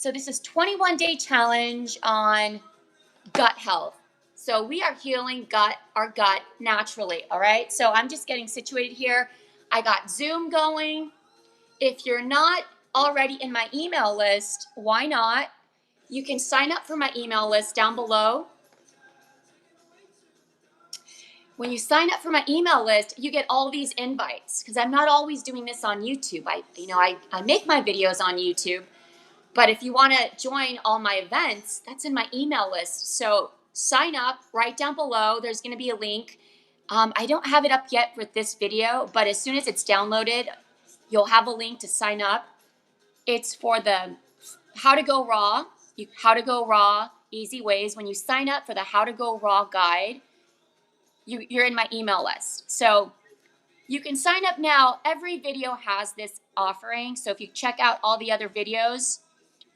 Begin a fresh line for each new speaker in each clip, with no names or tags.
So this is 21-day challenge on gut health. So we are healing our gut naturally, all right? So I'm just getting situated here. I got Zoom going. If you're not already in my email list, why not? You can sign up for my email list down below. When you sign up for my email list, you get all these invites because I'm not always doing this on YouTube. I make my videos on YouTube, but if you want to join all my events, that's in my email list. So sign up right down below. There's going to be a link. I don't have it up yet for this video, but as soon as it's downloaded, you'll have a link to sign up. It's for the How to Go Raw, easy ways. When you sign up for the How to Go Raw guide, you're in my email list. So you can sign up now. Every video has this offering. So if you check out all the other videos,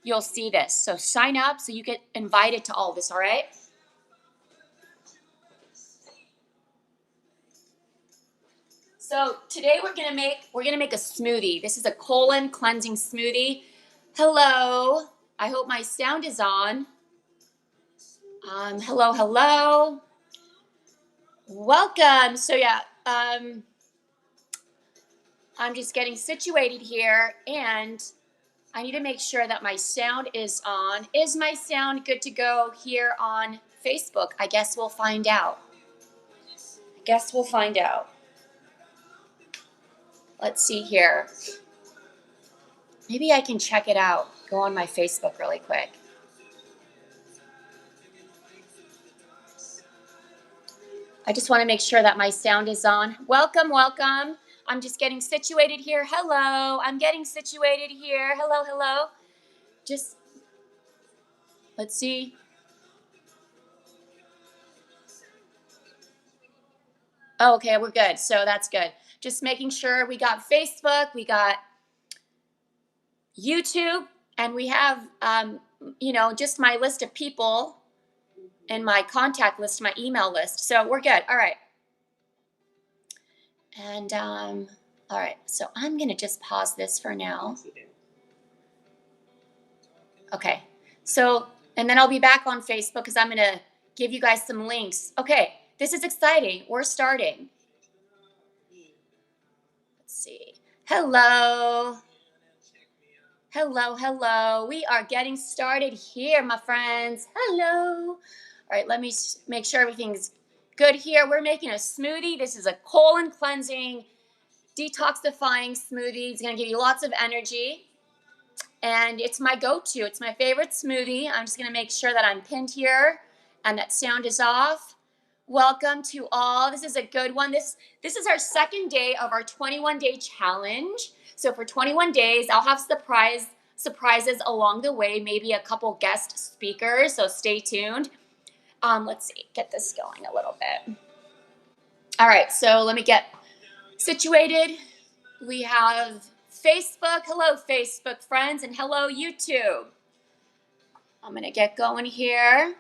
you'll see this. So sign up so you get invited to all this, all right? So today we're gonna make a smoothie. This is a colon cleansing smoothie. Hello. I hope my sound is on. Hello. Welcome. So yeah, I'm just getting situated here, and I need to make sure that my sound is on. Is my sound good to go here on Facebook? I guess we'll find out. Let's see here. Maybe I can check it out. Go on my Facebook really quick. I just want to make sure that my sound is on. Welcome. I'm just getting situated here. Hello. I'm getting situated here. Hello. Just, let's see. Oh, okay, we're good. So that's good. Just making sure we got Facebook, we got YouTube, and we have, just my list of people and my contact list, my email list. So we're good. All right. And, all right. So I'm going to just pause this for now. Okay. So, and then I'll be back on Facebook because I'm going to give you guys some links. Okay. This is exciting. We're starting. Let's see. Hello. We are getting started here, my friends. Hello. All right, let me make sure everything's good here. We're making a smoothie. This is a colon cleansing, detoxifying smoothie. It's going to give you lots of energy. And it's my go-to. It's my favorite smoothie. I'm just going to make sure that I'm pinned here and that sound is off. Welcome to all. This is a good one. This is our second day of our 21-day challenge. So for 21 days, I'll have surprises along the way, maybe a couple guest speakers, so stay tuned. Let's see, get this going a little bit. All right, so let me get situated. We have Facebook. Hello, Facebook friends, and hello, YouTube. I'm going to get going here.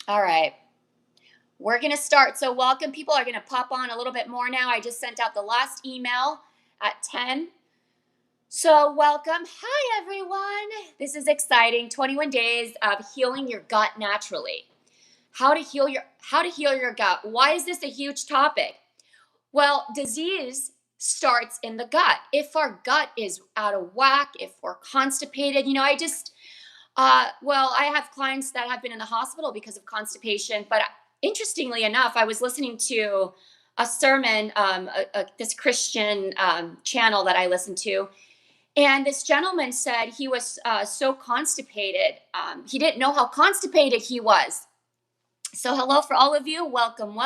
All right. We're going to start. So welcome. People are going to pop on a little bit more now. I just sent out the last email at 10. So welcome. Hi, everyone. This is exciting. 21 days of healing your gut naturally. How to heal your gut. Why is this a huge topic? Well, disease starts in the gut. If our gut is out of whack, if we're constipated, I have clients that have been in the hospital because of constipation, but interestingly enough, I was listening to a sermon, this Christian channel that I listen to, and this gentleman said he was so constipated. He didn't know how constipated he was. So hello for all of you. Welcome.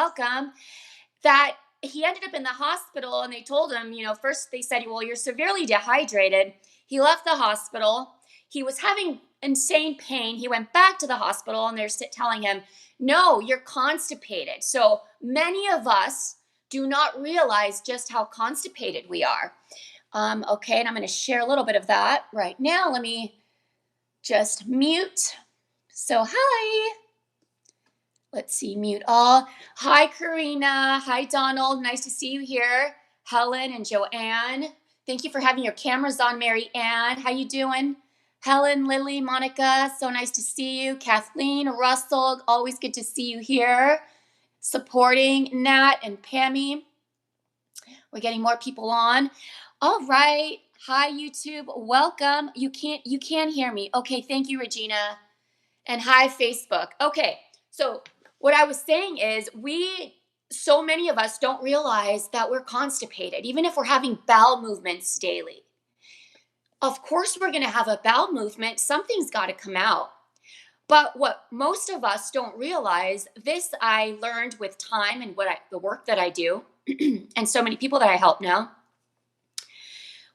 That he ended up in the hospital, and they told him, first they said, well, you're severely dehydrated. He left the hospital. He was having insane pain. He went back to the hospital, and they're telling him, no, you're constipated. So many of us do not realize just how constipated we are. Okay, and I'm going to share a little bit of that right now. Let me just mute. So hi. Let's see, mute all. Hi, Karina. Hi, Donald. Nice to see you here. Helen and Joanne. Thank you for having your cameras on, Mary Ann. How you doing? Helen, Lily, Monica, so nice to see you. Kathleen, Russell, always good to see you here. Supporting Nat and Pammy. We're getting more people on. All right. Hi, YouTube. Welcome. You can hear me. Okay, thank you, Regina. And hi, Facebook. Okay, so what I was saying is so many of us don't realize that we're constipated, even if we're having bowel movements daily. Of course, we're going to have a bowel movement. Something's got to come out. But what most of us don't realize, this I learned with time and the work that I do, and so many people that I help now.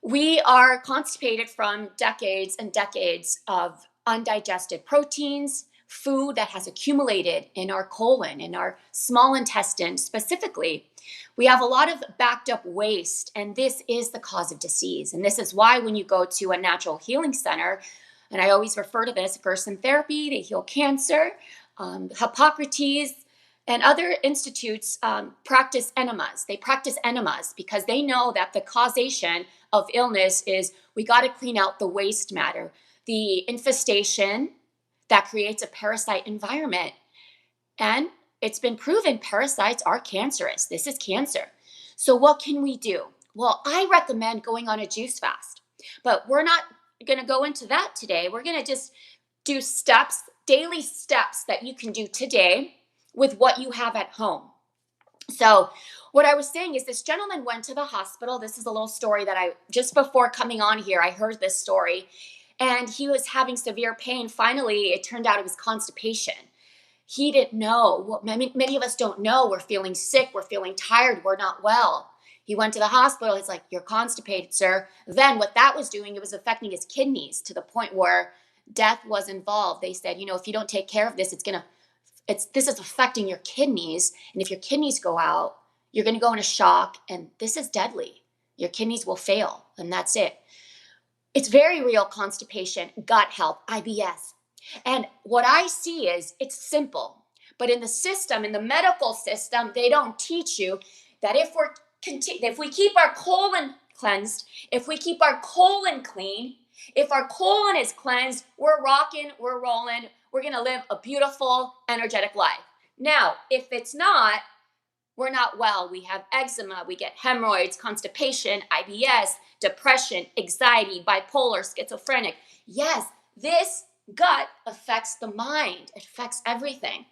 We are constipated from decades and decades of undigested proteins, food that has accumulated in our colon, in our small intestine specifically. We have a lot of backed up waste, and this is the cause of disease. And this is why when you go to a natural healing center, and I always refer to this, Gerson therapy, they heal cancer, Hippocrates, and other institutes practice enemas. They practice enemas because they know that the causation of illness is we got to clean out the waste matter, the infestation that creates a parasite environment. And it's been proven parasites are cancerous. This is cancer. So what can we do? Well, I recommend going on a juice fast, but we're not going to go into that today. We're going to just do steps, daily steps that you can do today with what you have at home. So what I was saying is this gentleman went to the hospital. This is a little story that just before coming on here, I heard this story, and he was having severe pain. Finally, it turned out it was constipation. He didn't know. Well, many of us don't know. We're feeling sick. We're feeling tired. We're not well. He went to the hospital. He's like, "You're constipated, sir." Then what that was doing, it was affecting his kidneys to the point where death was involved. They said, if you don't take care of this, this is affecting your kidneys. And if your kidneys go out, you're going to go into shock, and this is deadly. Your kidneys will fail, and that's it. It's very real constipation, gut health, IBS. And what I see is it's simple, but in the medical system, they don't teach you that if we keep our colon cleansed, if we keep our colon clean, if our colon is cleansed, we're rocking, we're rolling, we're going to live a beautiful, energetic life. Now, if it's not, we're not well. We have eczema, we get hemorrhoids, constipation, IBS, depression, anxiety, bipolar, schizophrenic. Yes, this gut affects the mind. It affects everything.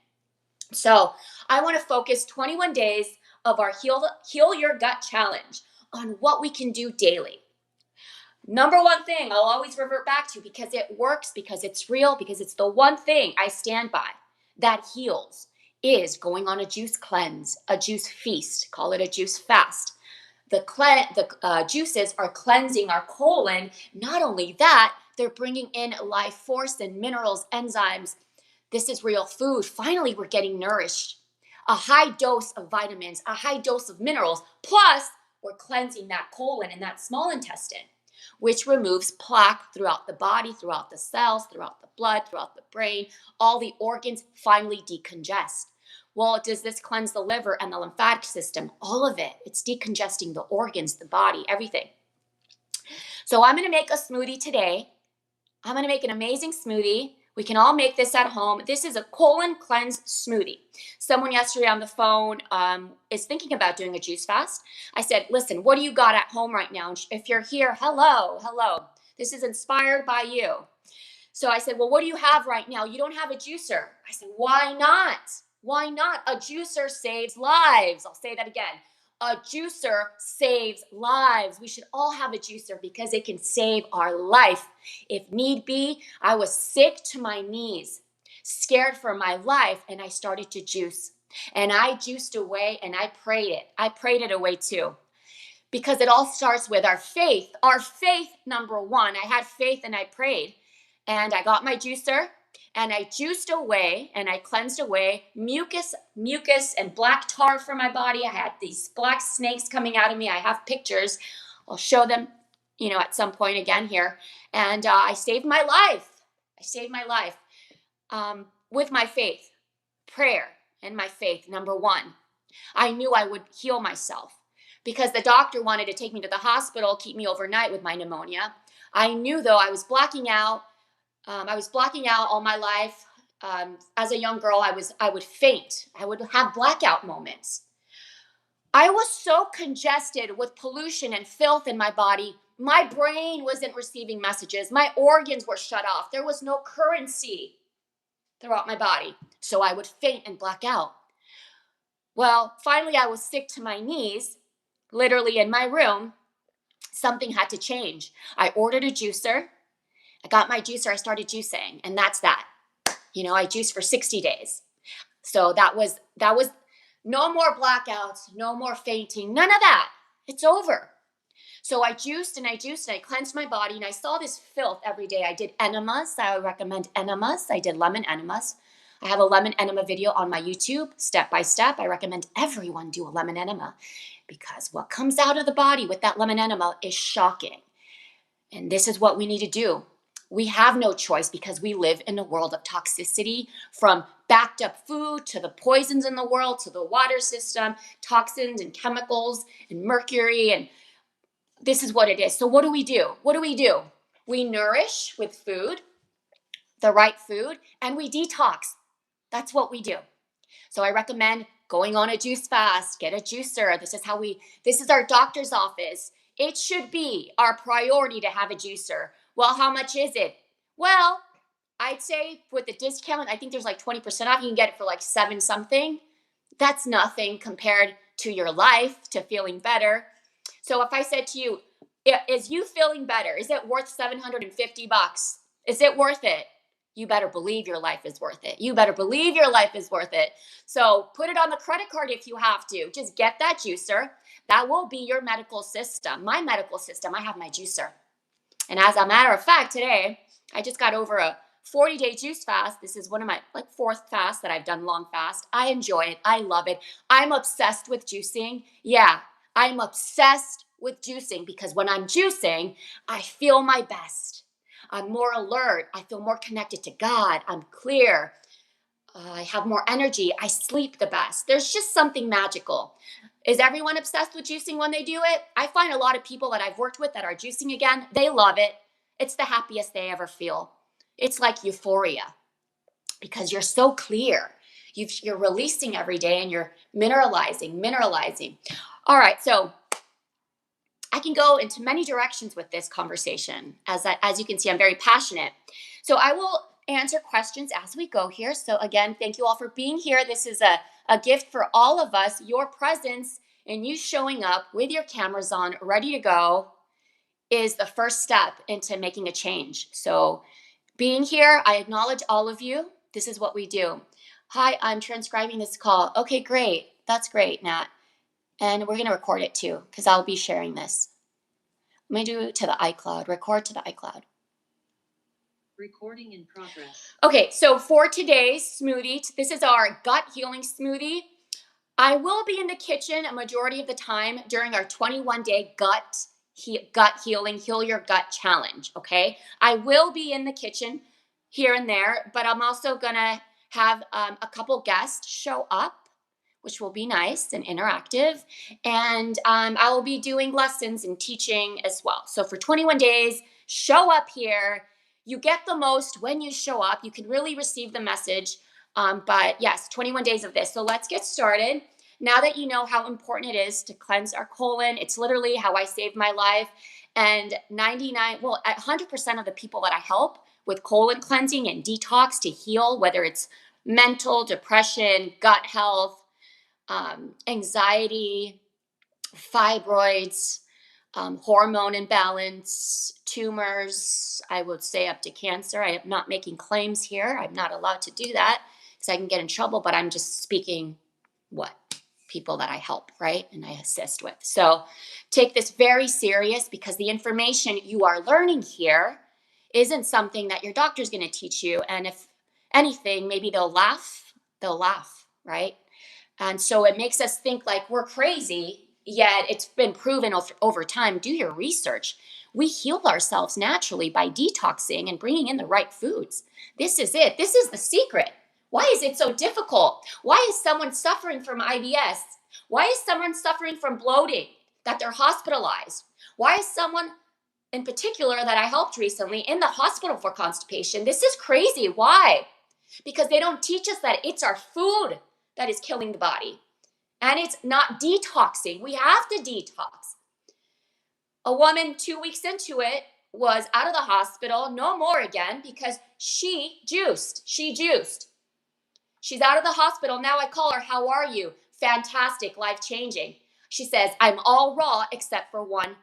So I want to focus 21 days of our Heal Your Gut Challenge on what we can do daily. Number one thing I'll always revert back to because it works, because it's real, because it's the one thing I stand by that heals is going on a juice cleanse, a juice feast, call it a juice fast. The juices are cleansing our colon. Not only that, they're bringing in life force and minerals, enzymes. This is real food. Finally, we're getting nourished. A high dose of vitamins, a high dose of minerals, plus we're cleansing that colon and that small intestine, which removes plaque throughout the body, throughout the cells, throughout the blood, throughout the brain. All the organs finally decongest. Well, does this cleanse the liver and the lymphatic system? All of it. It's decongesting the organs, the body, everything. So I'm going to make a smoothie today. I'm going to make an amazing smoothie. We can all make this at home. This is a colon cleanse smoothie. Someone yesterday on the phone is thinking about doing a juice fast. I said, listen, what do you got at home right now? And if you're here, hello. This is inspired by you. So I said, well, what do you have right now? You don't have a juicer. I said, why not? Why not? A juicer saves lives. I'll say that again. A juicer saves lives. We should all have a juicer because it can save our life. If need be, I was sick to my knees, scared for my life, and I started to juice. And I juiced away and I prayed it. I prayed it away too. Because it all starts with our faith. Our faith, number one. I had faith and I prayed. And I got my juicer. And I juiced away and I cleansed away mucus and black tar from my body. I had these black snakes coming out of me. I have pictures. I'll show them, at some point again here. And I saved my life. With my faith, prayer, and my faith, number one. I knew I would heal myself because the doctor wanted to take me to the hospital, keep me overnight with my pneumonia. I knew though I was blacking out. I was blacking out all my life. As a young girl, I would faint. I would have blackout moments. I was so congested with pollution and filth in my body. My brain wasn't receiving messages. My organs were shut off. There was no currency throughout my body. So I would faint and black out. Well, finally, I was sick to my knees, literally in my room. Something had to change. I ordered a juicer. I got my juicer. I started juicing, and that's that. I juiced for 60 days. So that was no more blackouts, no more fainting, none of that. It's over. So I juiced and I cleansed my body, and I saw this filth every day. I did enemas. I would recommend enemas. I did lemon enemas. I have a lemon enema video on my YouTube, step by step. I recommend everyone do a lemon enema because what comes out of the body with that lemon enema is shocking. And this is what we need to do. We have no choice because we live in a world of toxicity, from backed up food to the poisons in the world to the water system, toxins and chemicals and mercury. And this is what it is. So what do we do? We nourish with food, the right food, and we detox. That's what we do. So I recommend going on a juice fast, get a juicer. This is our doctor's office. It should be our priority to have a juicer. Well, how much is it? Well, I'd say with the discount, I think there's like 20% off. You can get it for like $7 something. That's nothing compared to your life, to feeling better. So if I said to you, is you feeling better? Is it worth $750? Is it worth it? You better believe your life is worth it. You better believe your life is worth it. So put it on the credit card if you have to. Just get that juicer. That will be your medical system. My medical system, I have my juicer. And as a matter of fact, today, I just got over a 40-day juice fast. This is one of my fourth fast that I've done, long fast. I enjoy it. I love it. I'm obsessed with juicing. Yeah, I'm obsessed with juicing because when I'm juicing, I feel my best. I'm more alert. I feel more connected to God. I'm clear. I have more energy. I sleep the best. There's just something magical. Is everyone obsessed with juicing when they do it? I find a lot of people that I've worked with that are juicing again, they love it. It's the happiest they ever feel. It's like euphoria because you're so clear. You're releasing every day and you're mineralizing. All right, so I can go into many directions with this conversation. As you can see, I'm very passionate. So I will answer questions as we go here. So again, thank you all for being here. This is a gift for all of us. Your presence and you showing up with your cameras on, ready to go, is the first step into making a change. So being here, I acknowledge all of you. This is what we do. Hi, I'm transcribing this call. Okay, great. That's great, Nat. And we're going to record it too, because I'll be sharing this. I'm going to do it to the iCloud, record to the iCloud.
Recording in progress.
Okay, so for today's smoothie, this is our gut healing smoothie. I will be in the kitchen a majority of the time during our 21-day gut healing, heal your gut challenge, okay? I will be in the kitchen here and there, but I'm also going to have a couple guests show up, which will be nice and interactive. And I will be doing lessons and teaching as well. So for 21 days, show up here. You get the most when you show up. You can really receive the message. But yes, 21 days of this. So let's get started. Now that you know how important it is to cleanse our colon, it's literally how I saved my life. And 100% of the people that I help with colon cleansing and detox to heal, whether it's mental, depression, gut health, anxiety, fibroids, hormone imbalance, tumors, I would say up to cancer. I am not making claims here. I'm not allowed to do that because I can get in trouble, but I'm just speaking what people that I help, right? And I assist with. So take this very serious because the information you are learning here isn't something that your doctor's going to teach you. And if anything, maybe they'll laugh, right? And so it makes us think like we're crazy, yet it's been proven over time. Do your research. We heal ourselves naturally by detoxing and bringing in the right foods. This is it. This is the secret. Why is it so difficult? Why is someone suffering from IBS? Why is someone suffering from bloating? that they're hospitalized? Why is someone in particular that I helped recently in the hospital for constipation? This is crazy. Why? Because they don't teach us that it's our food that is killing the body. And it's not detoxing. We have to detox. A woman 2 weeks into it was out of the hospital, no more again, because she juiced. She's out of the hospital. Now I call her, how are you? Fantastic, life-changing. She says, I'm all raw except for one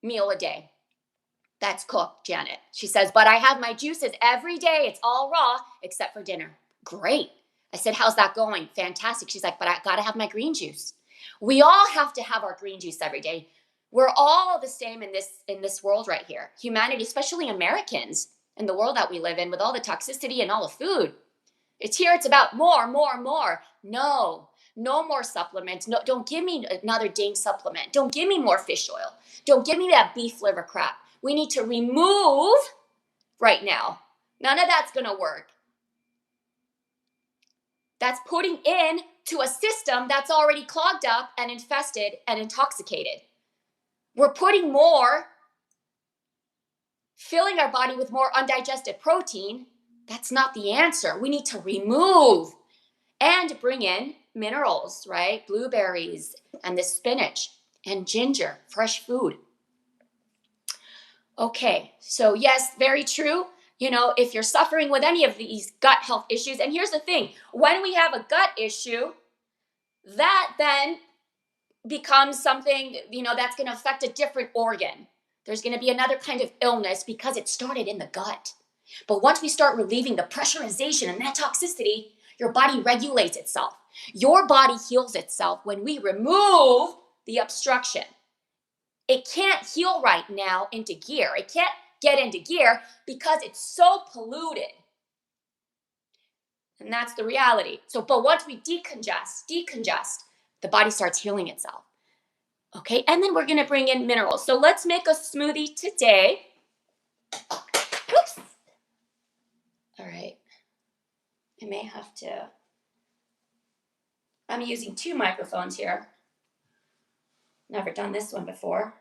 meal a day. That's cooked, Janet. She says, but I have my juices every day. It's all raw except for dinner. Great. I said, how's that going? Fantastic. She's like, but I gotta have my green juice. We all have to have our green juice every day. We're all the same in this world right here. Humanity, especially Americans, in the world that we live in with all the toxicity and all the food. It's about more. No more supplements. No, don't give me another dang supplement. Don't give me more fish oil. Don't give me that beef liver crap. We need to remove right now. None of that's gonna work. That's putting in to a system that's already clogged up and infested and intoxicated. We're putting more, filling our body with more undigested protein. That's not the answer. We need to remove and bring in minerals, right? Blueberries and the spinach and ginger, fresh food. Okay, so yes, very true. You know, if you're suffering with any of these gut health issues, and here's the thing, when we have a gut issue, that then becomes something, that's going to affect a different organ. There's going to be another kind of illness because it started in the gut. But once we start relieving the pressurization and that toxicity, your body regulates itself. Your body heals itself when we remove the obstruction. It can't heal right now into gear. It can't get into gear because it's so polluted. And that's the reality. But once we decongest, the body starts healing itself. Okay, and then we're gonna bring in minerals. So let's make a smoothie today. Oops. All right. I may have to. I'm using 2 microphones here. Never done this one before,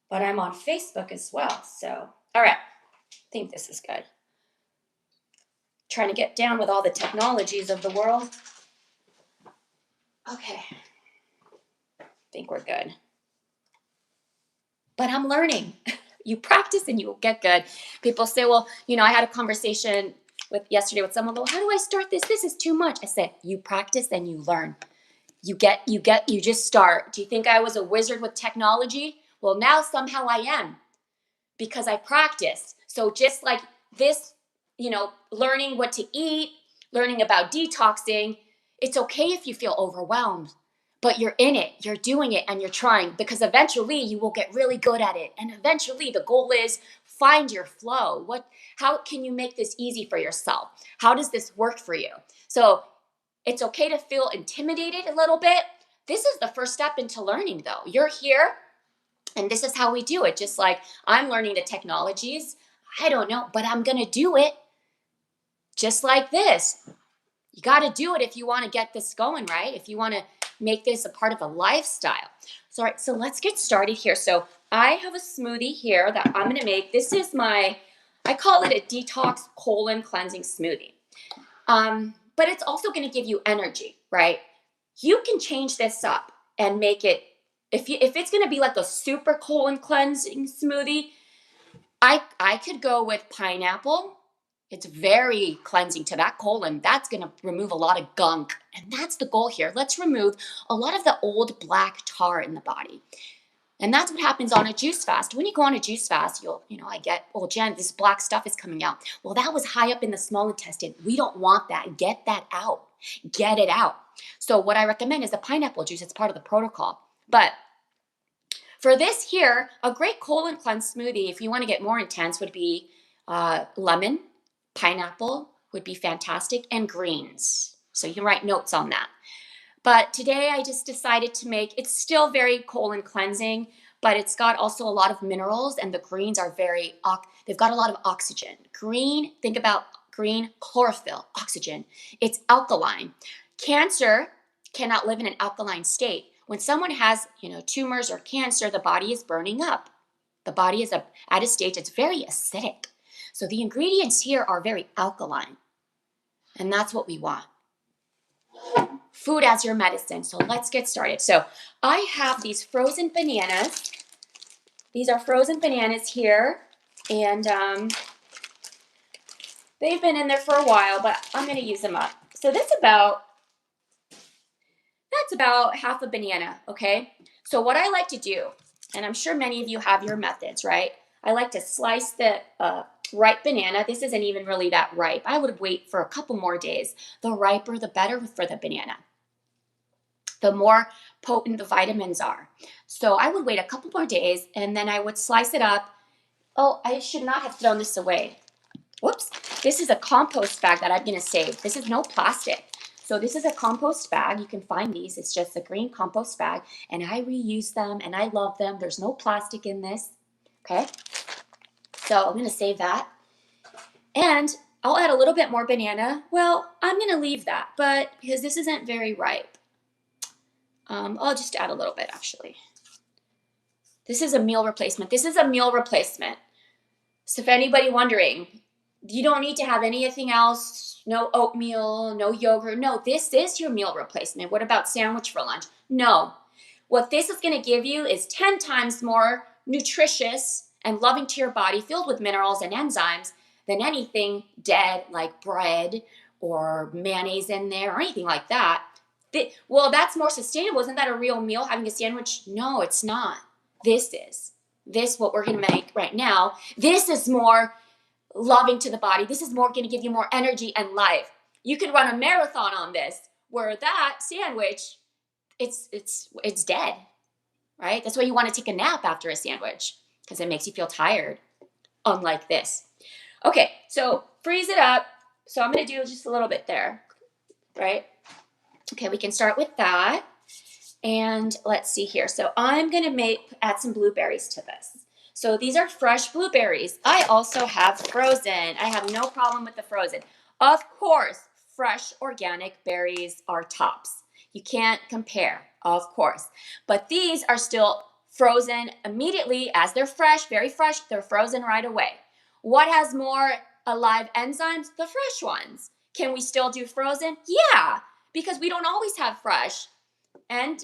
but I'm on Facebook as well. So, all right, I think this is good. Trying to get down with all the technologies of the world. Okay, I think we're good. But I'm learning. You practice and you will get good. People say, well, I had a conversation yesterday with someone, well, how do I start this? This is too much. I said, you practice and you learn. You just start. Do you think I was a wizard with technology? Well, now somehow I am because I practiced. So just like this, learning what to eat, learning about detoxing, it's okay if you feel overwhelmed, but you're in it, you're doing it, and you're trying because eventually you will get really good at it. And eventually the goal is find your flow. How can you make this easy for yourself? How does this work for you? So it's okay to feel intimidated a little bit. This is the first step into learning, though. You're here, and this is how we do it. Just like I'm learning the technologies. I don't know, but I'm going to do it just like this. You got to do it if you want to get this going, right? If you want to make this a part of a lifestyle. So, all right, so let's get started here. So I have a smoothie here that I'm going to make. This is I call it a detox colon cleansing smoothie. But it's also going to give you energy, right? You can change this up and make it, if it's going to be like a super colon cleansing smoothie, I could go with pineapple. It's very cleansing to that colon. That's going to remove a lot of gunk. And that's the goal here. Let's remove a lot of the old black tar in the body. And that's what happens on a juice fast. When you go on a juice fast, I get, oh, Jen, this black stuff is coming out. Well, that was high up in the small intestine. We don't want that. Get that out. Get it out. So what I recommend is the pineapple juice. It's part of the protocol. But for this here, a great colon cleanse smoothie, if you want to get more intense, would be lemon, pineapple would be fantastic, and greens. So you can write notes on that. But today I just decided to make, it's still very colon cleansing, but it's got also a lot of minerals, and the greens are they've got a lot of oxygen. Green, think about green, chlorophyll, oxygen. It's alkaline. Cancer cannot live in an alkaline state. When someone has, tumors or cancer, the body is burning up. The body is at a stage that's very acidic. So the ingredients here are very alkaline. And that's what we want. Food as your medicine. So let's get started. So I have these frozen bananas. These are frozen bananas here. And they've been in there for a while, but I'm going to use them up. So that's about half a banana, okay? So what I like to do, and I'm sure many of you have your methods, right? I like to slice the ripe banana. This isn't even really that ripe. I would wait for a couple more days. The riper, the better for the banana. The more potent the vitamins are. So I would wait a couple more days, and then I would slice it up. Oh, I should not have thrown this away. Whoops. This is a compost bag that I'm going to save. This is no plastic. So this is a compost bag. You can find these. It's just a green compost bag. And I reuse them and I love them. There's no plastic in this. Okay. So I'm going to save that. And I'll add a little bit more banana. Well, I'm going to leave that, but because this isn't very ripe. I'll just add a little bit actually. This is a meal replacement. This is a meal replacement. So if anybody wondering, you don't need to have anything else, no oatmeal, no yogurt. No, this is your meal replacement. What about sandwich for lunch? No. What this is going to give you is 10 times more nutritious and loving to your body, filled with minerals and enzymes than anything dead like bread or mayonnaise in there or anything like that. Well, that's more sustainable. Isn't that a real meal, having a sandwich? No, it's not. This is. This, what we're going to make right now, this is more loving to the body. This is more going to give you more energy and life. You can run a marathon on this, where that sandwich, it's dead, right? That's why you want to take a nap after a sandwich, because it makes you feel tired, unlike this. Okay, so freeze it up. So I'm going to do just a little bit there, right? Okay, we can start with that. And let's see here. So I'm going to add some blueberries to this. So these are fresh blueberries. I also have frozen. I have no problem with the frozen. Of course, fresh organic berries are tops. You can't compare, of course. But these are still frozen immediately as they're fresh, very fresh. They're frozen right away. What has more alive enzymes? The fresh ones. Can we still do frozen? Yeah, because we don't always have fresh. And,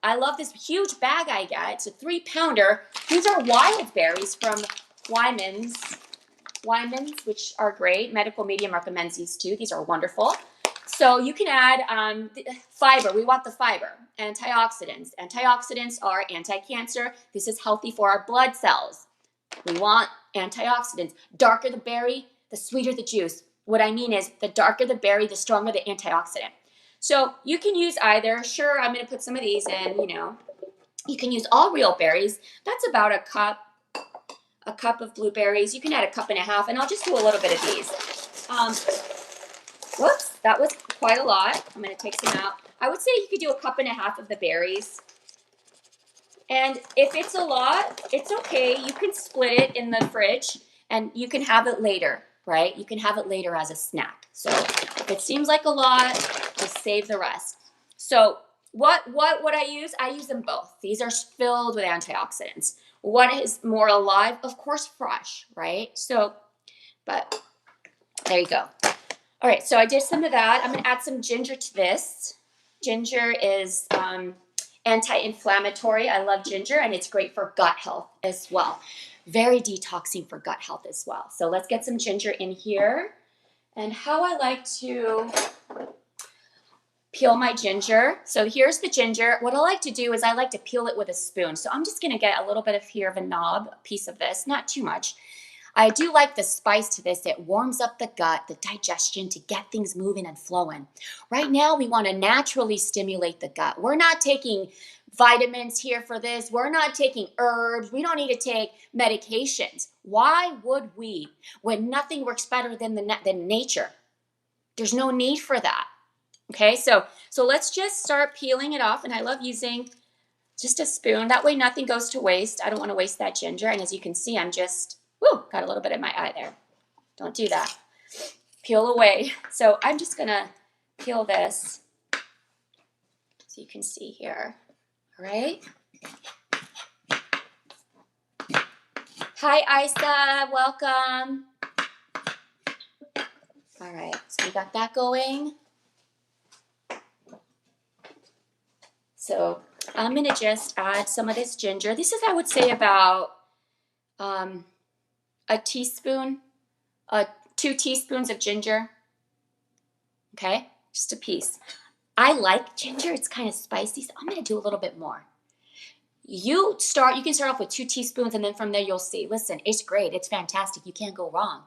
I love this huge bag I get. It's a 3-pounder. These are wild berries from Wyman's, which are great. Medical Medium recommends these too. These are wonderful. So you can add fiber. We want the fiber. Antioxidants. Antioxidants are anti-cancer. This is healthy for our blood cells. We want antioxidants. Darker the berry, the sweeter the juice. What I mean is the darker the berry, the stronger the antioxidant. So you can use either. Sure, I'm going to put some of these in, You can use all real berries. That's about a cup of blueberries. You can add a cup and a half, and I'll just do a little bit of these. Whoops, that was quite a lot. I'm going to take some out. I would say you could do a cup and a half of the berries. And if it's a lot, it's okay. You can split it in the fridge, and you can have it later, right? You can have it later as a snack. So if it seems like a lot, just save the rest. So what I use? I use them both. These are filled with antioxidants. What is more alive? Of course, fresh, right? So, but there you go. All right, so I did some of that. I'm going to add some ginger to this. Ginger is anti-inflammatory. I love ginger, and it's great for gut health as well. Very detoxing for gut health as well. So let's get some ginger in here. And how I like to peel my ginger. So here's the ginger. What I like to do is I like to peel it with a spoon. So I'm just going to get a little bit of here of a knob, a piece of this, not too much. I do like the spice to this. It warms up the gut, the digestion, to get things moving and flowing. Right now, we want to naturally stimulate the gut. We're not taking vitamins here for this. We're not taking herbs. We don't need to take medications. Why would we, when nothing works better than nature? There's no need for that. Okay, so let's just start peeling it off. And I love using just a spoon. That way nothing goes to waste. I don't want to waste that ginger. And as you can see, I'm just, got a little bit in my eye there. Don't do that. Peel away. So I'm just going to peel this so you can see here. All right. Hi, Isa. Welcome. All right. So we got that going. So I'm going to just add some of this ginger. This is, I would say, about a teaspoon, 2 teaspoons of ginger. Okay, just a piece. I like ginger. It's kind of spicy, so I'm going to do a little bit more. You can start off with 2 teaspoons, and then from there you'll see. Listen, it's great. It's fantastic. You can't go wrong.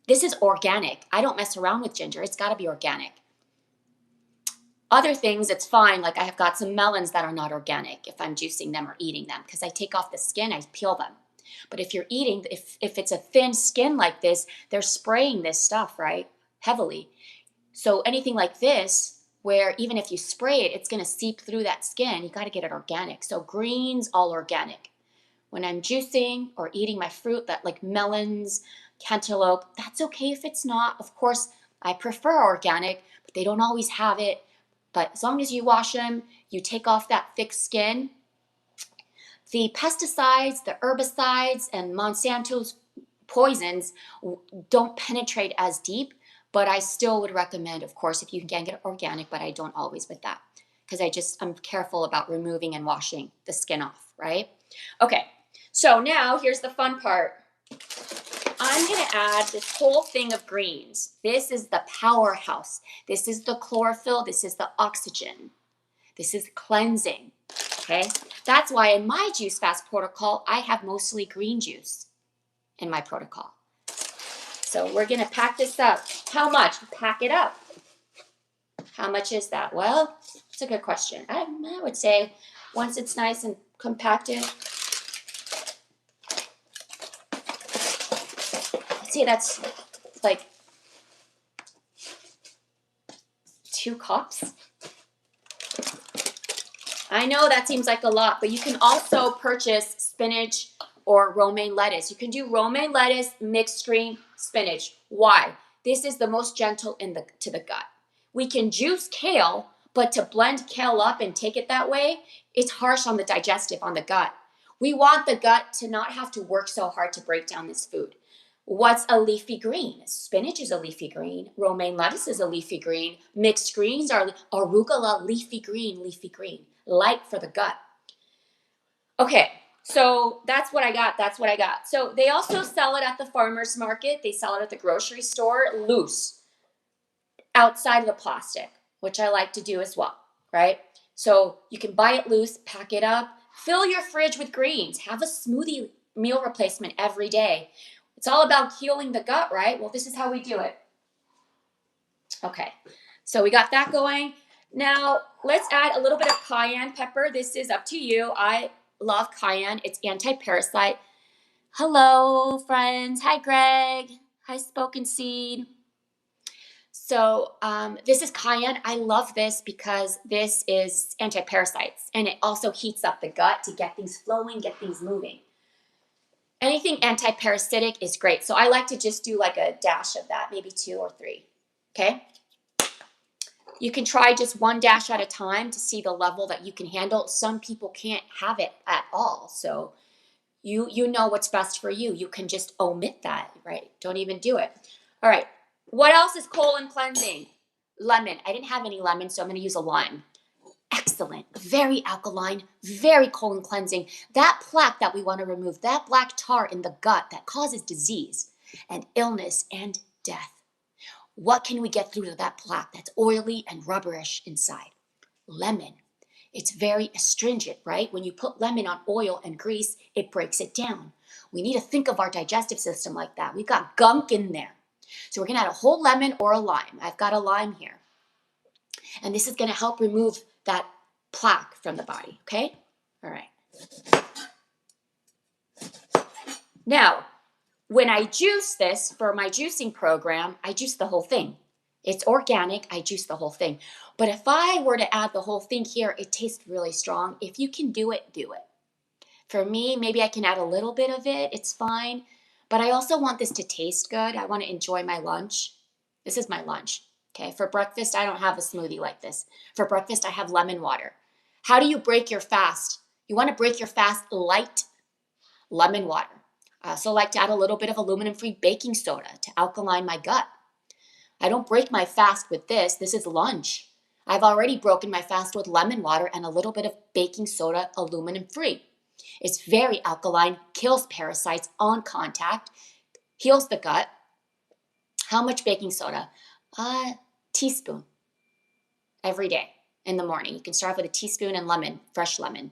This is organic. I don't mess around with ginger. It's got to be organic. Other things, it's fine. Like I have got some melons that are not organic if I'm juicing them or eating them, because I take off the skin, I peel them. But if you're eating, if it's a thin skin like this, they're spraying this stuff, right? Heavily. So anything like this, where even if you spray it, it's going to seep through that skin. You got to get it organic. So greens, all organic. When I'm juicing or eating my fruit, that like melons, cantaloupe, that's okay if it's not. Of course, I prefer organic, but they don't always have it. But as long as you wash them, you take off that thick skin. The pesticides, the herbicides, and Monsanto's poisons don't penetrate as deep, but I still would recommend, of course, if you can get it organic, but I don't always with that, because I'm careful about removing and washing the skin off, right? Okay, so now here's the fun part. I'm going to add this whole thing of greens. This is the powerhouse. This is the chlorophyll. This is the oxygen. This is cleansing, okay? That's why in my juice fast protocol, I have mostly green juice in my protocol. So we're going to pack this up. How much? Pack it up. How much is that? Well, it's a good question. I would say once it's nice and compacted, see, that's like 2 cups. I know that seems like a lot, but you can also purchase spinach or romaine lettuce. You can do romaine lettuce, mixed green, spinach. Why? This is the most gentle to the gut. We can juice kale, but to blend kale up and take it that way, it's harsh on the digestive, on the gut. We want the gut to not have to work so hard to break down this food. What's a leafy green? Spinach is a leafy green. Romaine lettuce is a leafy green. Mixed greens are arugula, leafy green. Light for the gut. Okay, so that's what I got. So they also sell it at the farmer's market. They sell it at the grocery store loose, outside of the plastic, which I like to do as well, right? So you can buy it loose, pack it up, fill your fridge with greens, have a smoothie meal replacement every day. It's all about healing the gut, right? Well, this is how we do it. Okay, so we got that going. Now, let's add a little bit of cayenne pepper. This is up to you. I love cayenne. It's anti-parasite. Hello, friends. Hi, Greg. Hi, Spoken Seed. So this is cayenne. I love this because this is anti-parasites, and it also heats up the gut to get things flowing, get things moving. Anything anti-parasitic is great. So I like to just do like a dash of that, maybe 2 or 3, okay? You can try just 1 dash at a time to see the level that you can handle. Some people can't have it at all. So you know what's best for you. You can just omit that, right? Don't even do it. All right. What else is colon cleansing? Lemon. I didn't have any lemon, so I'm going to use a lime. Excellent. Very alkaline, very colon cleansing. That plaque that we want to remove, that black tar in the gut that causes disease and illness and death. What can we get through to that plaque that's oily and rubberish inside? Lemon. It's very astringent, right? When you put lemon on oil and grease, it breaks it down. We need to think of our digestive system like that. We've got gunk in there. So we're going to add a whole lemon or a lime. I've got a lime here. And this is going to help remove that plaque from the body, okay? All right. Now, when I juice this for my juicing program, I juice the whole thing. It's organic, I juice the whole thing. But if I were to add the whole thing here, it tastes really strong. If you can do it, do it. For me, maybe I can add a little bit of it, it's fine. But I also want this to taste good. I want to enjoy my lunch. This is my lunch, okay? For breakfast, I don't have a smoothie like this. For breakfast, I have lemon water. How do you break your fast? You want to break your fast light. Lemon water. I also like to add a little bit of aluminum-free baking soda to alkaline my gut. I don't break my fast with this. This is lunch. I've already broken my fast with lemon water and a little bit of baking soda, aluminum-free. It's very alkaline, kills parasites on contact, heals the gut. How much baking soda? A teaspoon every day in the morning. You can start with a teaspoon and lemon, fresh lemon.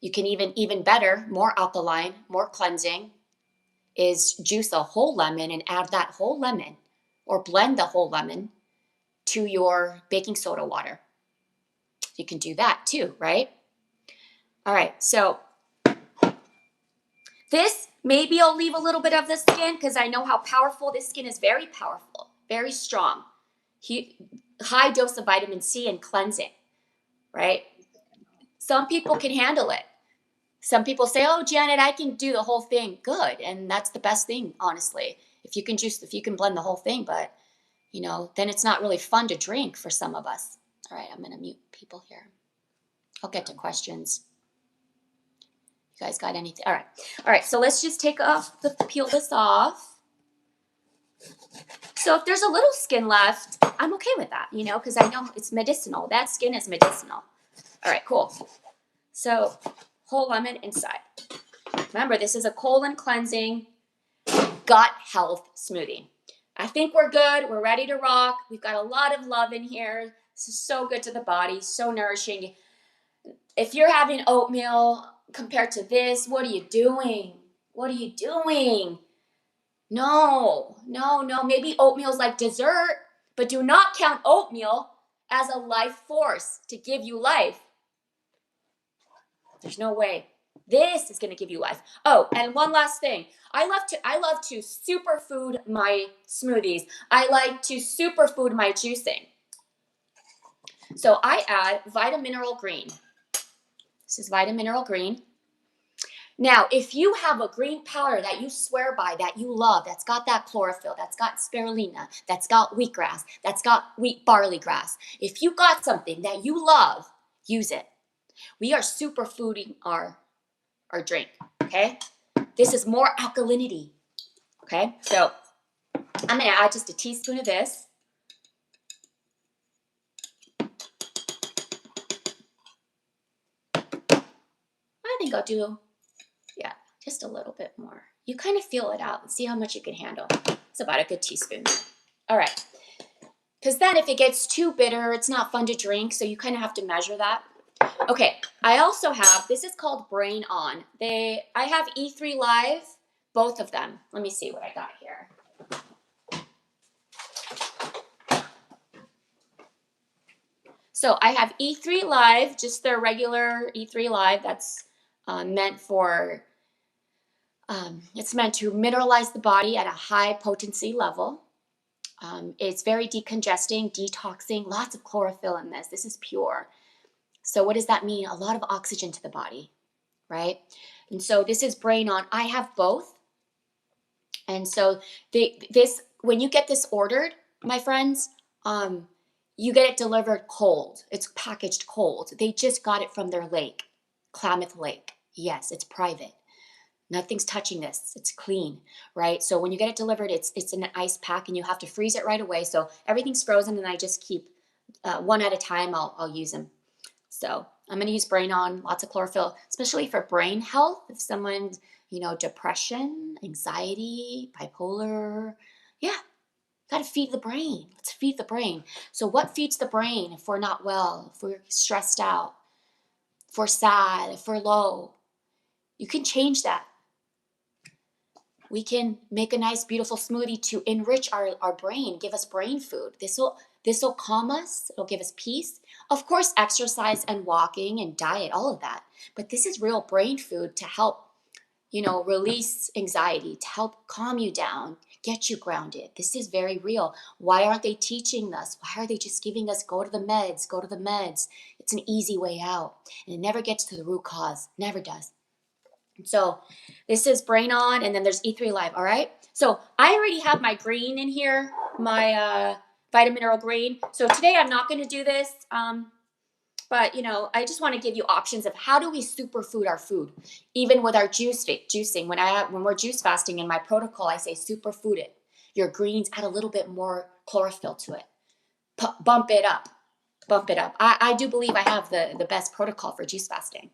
You can even better, more alkaline, more cleansing, is juice a whole lemon and add that whole lemon or blend the whole lemon to your baking soda water. You can do that too, right? All right, so this, maybe I'll leave a little bit of the skin because I know how powerful this skin is. Very powerful, very strong. High dose of vitamin C and cleansing, right? Some people can handle it. Some people say, oh, Janet, I can do the whole thing. Good. And that's the best thing, honestly. If you can blend the whole thing, but then it's not really fun to drink for some of us. All right, I'm going to mute people here. I'll get to questions. You guys got anything? All right. So let's just peel this off. So if there's a little skin left, I'm okay with that, because I know it's medicinal. That skin is medicinal. All right, cool. So whole lemon inside. Remember, this is a colon cleansing gut health smoothie. I think we're good. We're ready to rock. We've got a lot of love in here. This is so good to the body, so nourishing. If you're having oatmeal compared to this, what are you doing? What are you doing? No. Maybe oatmeal's like dessert, but do not count oatmeal as a life force to give you life. There's no way. This is going to give you life. Oh, and one last thing. I love to superfood my smoothies. I like to superfood my juicing. So I add Vitamineral Green. This is Vitamineral Green. Now, if you have a green powder that you swear by, that you love, that's got that chlorophyll, that's got spirulina, that's got wheatgrass, that's got wheat barley grass, if you got something that you love, use it. We are superfooding our drink, okay? This is more alkalinity, okay? So I'm going to add just a teaspoon of this. I think I'll do, just a little bit more. You kind of feel it out and see how much you can handle. It's about a good teaspoon. All right. Because then if it gets too bitter, it's not fun to drink, so you kind of have to measure that. Okay, I also have, this is called Brain On. I have E3 Live, both of them. Let me see what I got here. So I have E3 Live, just their regular E3 Live. That's meant to mineralize the body at a high potency level. It's very decongesting, detoxing, lots of chlorophyll in this. This is pure. So what does that mean? A lot of oxygen to the body, right? And so this is Brain On. I have both. And so when you get this ordered, my friends, you get it delivered cold. It's packaged cold. They just got it from their lake, Klamath Lake. Yes, it's private. Nothing's touching this. It's clean, right? So when you get it delivered, it's in an ice pack and you have to freeze it right away. So everything's frozen and I just keep one at a time. I'll use them. So I'm going to use Brain On, lots of chlorophyll, especially for brain health. If someone's, depression, anxiety, bipolar, got to feed the brain. Let's feed the brain. So what feeds the brain if we're not well, if we're stressed out, if we're sad, if we're low? You can change that. We can make a nice, beautiful smoothie to enrich our brain, give us brain food. This will calm us. It'll give us peace. Of course, exercise and walking and diet, all of that. But this is real brain food to help, release anxiety, to help calm you down, get you grounded. This is very real. Why aren't they teaching us? Why are they just giving us go to the meds? It's an easy way out. And it never gets to the root cause. Never does. So this is Brain On, and then there's E3 Live, all right? So I already have my green in here, my Vitamineral Green. So today I'm not going to do this. But, I just want to give you options of how do we superfood our food, even with our juicing. When we're juice fasting in my protocol, I say superfood it. Your greens, add a little bit more chlorophyll to it. Bump it up. Bump it up. I do believe I have the best protocol for juice fasting.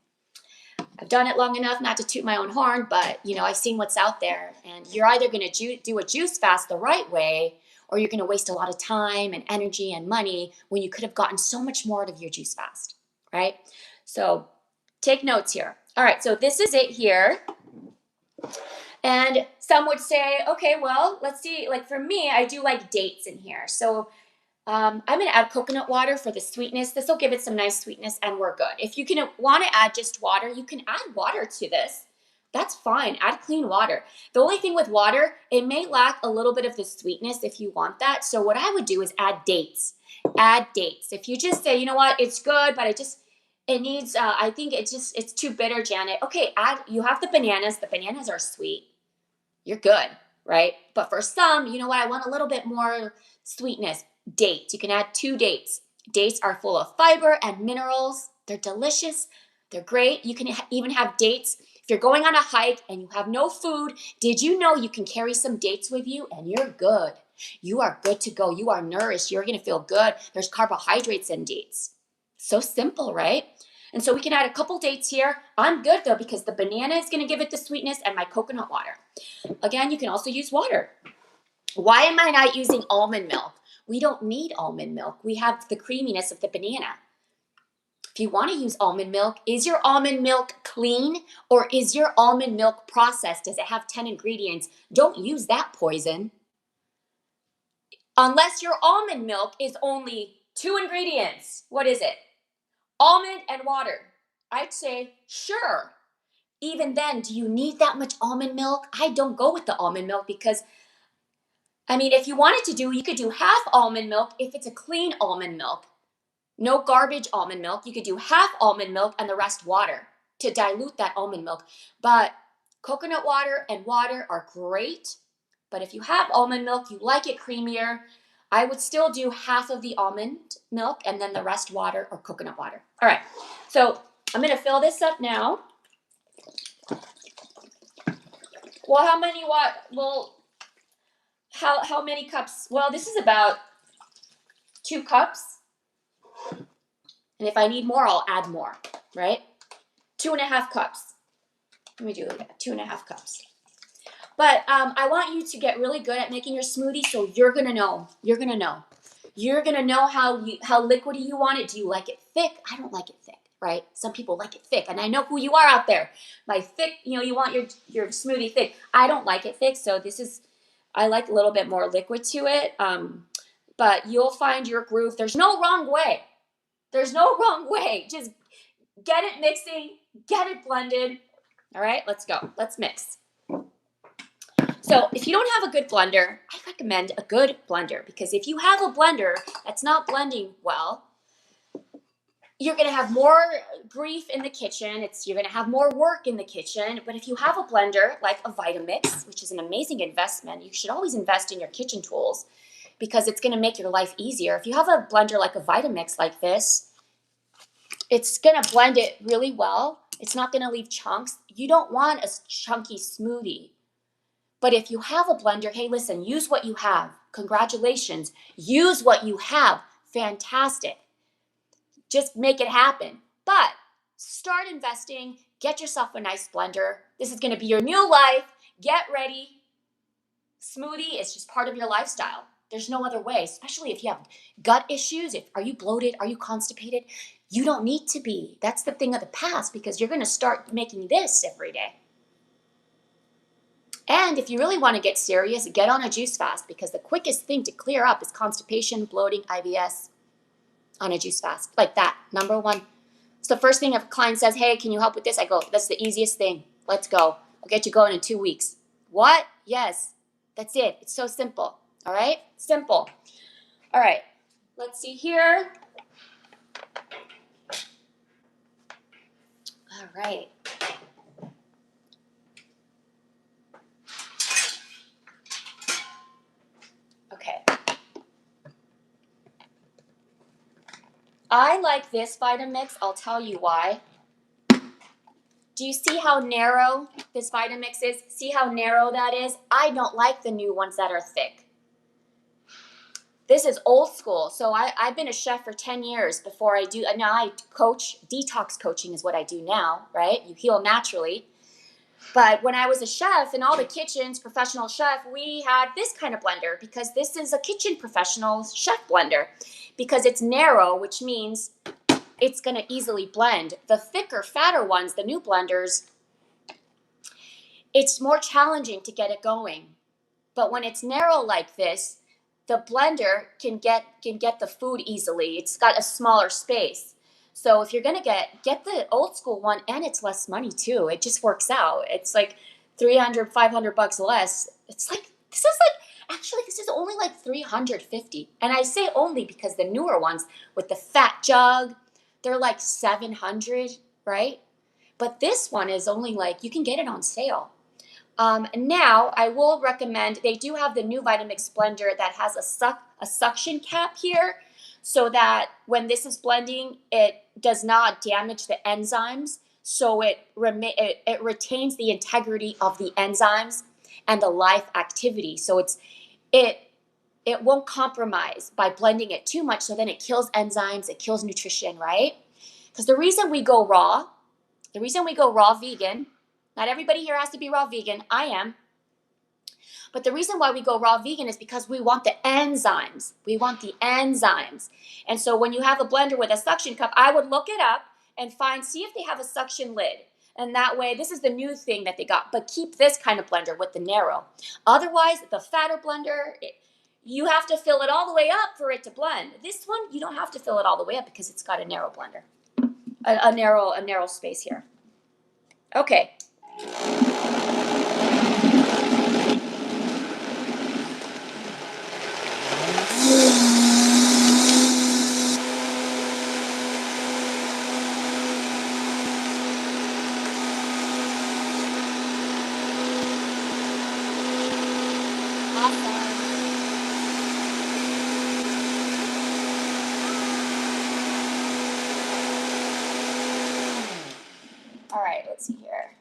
I've done it long enough not to toot my own horn, but I've seen what's out there, and you're either going to do a juice fast the right way, or you're going to waste a lot of time and energy and money when you could have gotten so much more out of your juice fast, right? So take notes here. All right, so this is it here. And some would say, okay, well, let's see. Like for me, I do like dates in here. So I'm going to add coconut water for the sweetness. This will give it some nice sweetness, and we're good. If you can want to add just water, you can add water to this. That's fine. Add clean water. The only thing with water, it may lack a little bit of the sweetness if you want that. So what I would do is add dates. Add dates. If you just say, you know what, it's good, but it needs, I think it's too bitter, Janet. Okay, you have the bananas. The bananas are sweet. You're good, right? But for some, you know what, I want a little bit more sweetness. Dates. You can add 2 dates. Dates are full of fiber and minerals. They're delicious. They're great. You can even have dates. If you're going on a hike and you have no food, did you know you can carry some dates with you and you're good? You are good to go. You are nourished. You're going to feel good. There's carbohydrates in dates. So simple, right? And so we can add a couple dates here. I'm good though because the banana is going to give it the sweetness and my coconut water. Again, you can also use water. Why am I not using almond milk? We don't need almond milk. We have the creaminess of the banana. If you want to use almond milk, is your almond milk clean or is your almond milk processed? Does it have 10 ingredients? Don't use that poison. Unless your almond milk is only 2 ingredients. What is it? Almond and water. I'd say, sure. Even then, do you need that much almond milk? I don't go with the almond milk because if you wanted to you could do half almond milk if it's a clean almond milk. No garbage almond milk. You could do half almond milk and the rest water to dilute that almond milk. But coconut water and water are great. But if you have almond milk, you like it creamier, I would still do half of the almond milk and then the rest water or coconut water. All right. So I'm going to fill this up now. Well, how many how many cups? Well, this is about 2 cups. And if I need more, I'll add more, right? 2.5 cups. Let me do that, 2.5 cups. But I want you to get really good at making your smoothie, so you're gonna know. You're gonna know. You're gonna know how liquidy you want it. Do you like it thick? I don't like it thick, right? Some people like it thick, and I know who you are out there. By thick, you want your smoothie thick. I don't like it thick, so I like a little bit more liquid to it. But you'll find your groove. There's no wrong way. There's no wrong way. Just get it mixing, get it blended. All right, let's go. Let's mix. So if you don't have a good blender, I recommend a good blender because if you have a blender that's not blending well, you're going to have more grief in the kitchen. You're going to have more work in the kitchen. But if you have a blender like a Vitamix, which is an amazing investment, you should always invest in your kitchen tools because it's going to make your life easier. If you have a blender like a Vitamix like this, it's going to blend it really well. It's not going to leave chunks. You don't want a chunky smoothie. But if you have a blender, hey, listen, use what you have. Congratulations. Use what you have. Fantastic. Just make it happen. But start investing. Get yourself a nice blender. This is going to be your new life. Get ready. Smoothie is just part of your lifestyle. There's no other way, especially if you have gut issues. Are you bloated? Are you constipated? You don't need to be. That's the thing of the past because you're going to start making this every day. And if you really want to get serious, get on a juice fast because the quickest thing to clear up is constipation, bloating, IBS on a juice fast. Like that, number 1. It's the first thing if a client says, hey, can you help with this? I go, that's the easiest thing. Let's go. I'll get you going in 2 weeks. What? Yes. That's it. It's so simple. All right? Simple. All right. Let's see here. All right. Okay. I like this Vitamix. I'll tell you why. Do you see how narrow this Vitamix is? See how narrow that is? I don't like the new ones that are thick. This is old school. So I've been a chef for 10 years before I do. Now I coach. Detox coaching is what I do now, right? You heal naturally. But when I was a chef in all the kitchens, professional chef, we had this kind of blender because this is a kitchen professional chef blender because it's narrow, which means it's going to easily blend. The thicker, fatter ones, the new blenders, it's more challenging to get it going. But when it's narrow like this, the blender can get the food easily. It's got a smaller space. So if you're gonna get the old school one, and it's less money too. It just works out. It's like $300-$500 less. It's like this is only like 350. And I say only because the newer ones with the fat jug, they're like 700, right? But this one is only like, you can get it on sale. Now, I will recommend, they do have the new Vitamix blender that has a suction cap here so that when this is blending, it does not damage the enzymes. So it retains the integrity of the enzymes and the life activity. So it won't compromise by blending it too much. So then it kills enzymes, it kills nutrition, right? Because the reason we go raw vegan, not everybody here has to be raw vegan. I am. But the reason why we go raw vegan is because we want the enzymes. We want the enzymes. And so when you have a blender with a suction cup, I would look it up and see if they have a suction lid. And that way, this is the new thing that they got. But keep this kind of blender with the narrow. Otherwise, the fatter blender, you have to fill it all the way up for it to blend. This one, you don't have to fill it all the way up because it's got a narrow blender. A narrow space here. Okay. All right, let's see here.